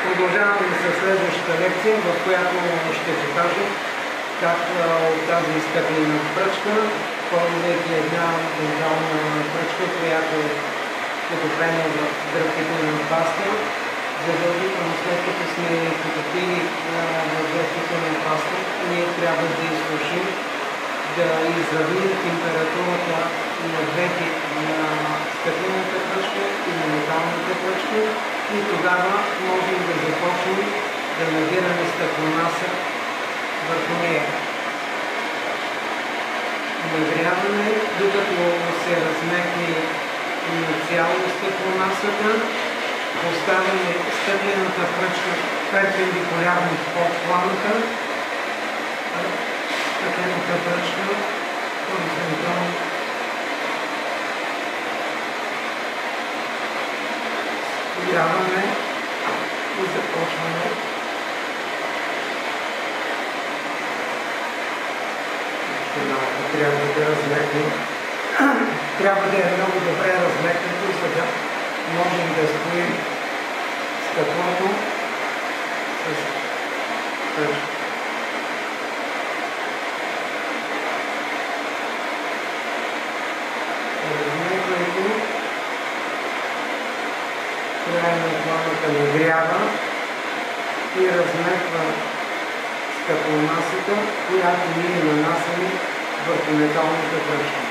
Продължаваме с следващата лекция, в която ще покажа как от тази изтъклена пръчка, ползвайки една дентална пръчка, която е потопена в дръвкителна паста, задължително след като сме потопили в дръвкителна паста, ние трябва да изсушим, да изравним температурата на двете, на стъклената пръчка и на металната пръчка, и тогава можем да започнем да набираме стъкломаса върху нея. Нагряваме, докато се размекне цяло стъкломасата, поставяме стъклената пръчка перпендикулярно под пламъка, стъклената пръчка хоризонтално стояваме и започваме трябва да размекнем. Трябва да е много добре размекнато, за да можем да споим стъклото с пръчка. Размеквайки, края на пламъка нагрява и размеква стъкломасата, която ние нанасяме върху металната пръчка.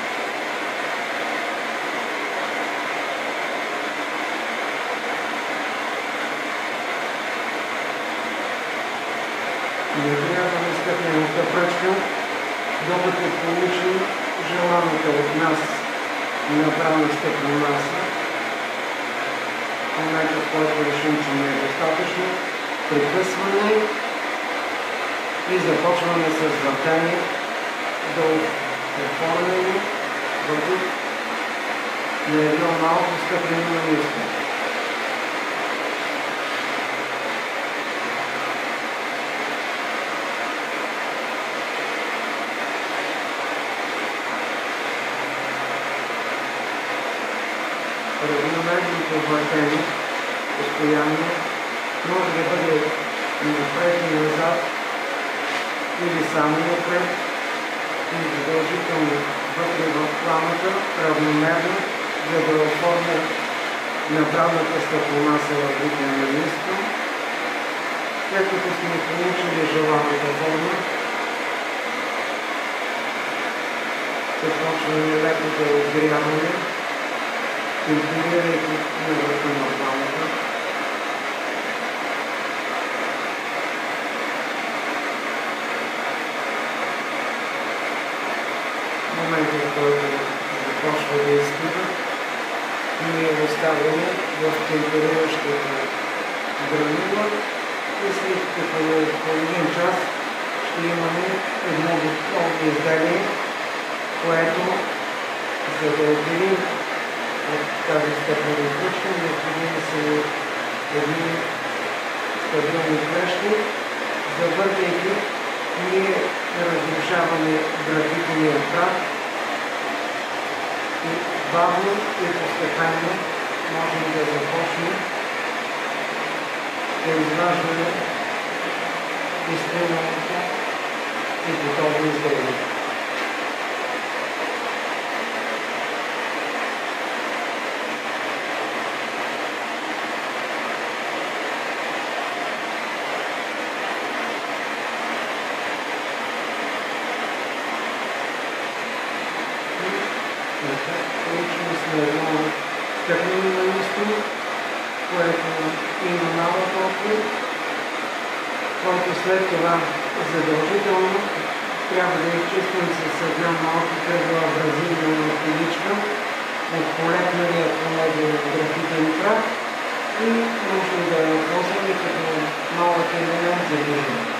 Нагряваме стъклената пръчка, докато получим желаната от нас набрана стъкломаса. В момента, в който решим, че не е достатъчно, прекъсване и започваме с въртане до оформяне върху на едно малко стъклено ниско. Равномерното въртене постоянно може да бъде напред и назад или само напред и задължително вътре в пламъка, равномерно, за да оформя набраната стъкломаса в бутилна листа. След като сме получили желаната форма, започваме лекото разгряване, темперирайки на върха на пламъка. В момента, в който започва да изтива, ние оставяме в темпериращата гранула и след като половин час ще имаме едно готово изделие, което, за да отделим от тази стъклена пръчка, необходими са едни стабилни клещи. Завъртайки, ние разрушаваме графитовия прах и бавно и постепенно можем да започнем да изваждаме изпълненото и готово изделие. Получили сме едно стъклено намисто, което има малък отвор, който след това задължително трябва да изчистим с една малка кръгообразивна пиличка от полекналия по него графитен прах и можем да я ползваме като малък елемент за движение.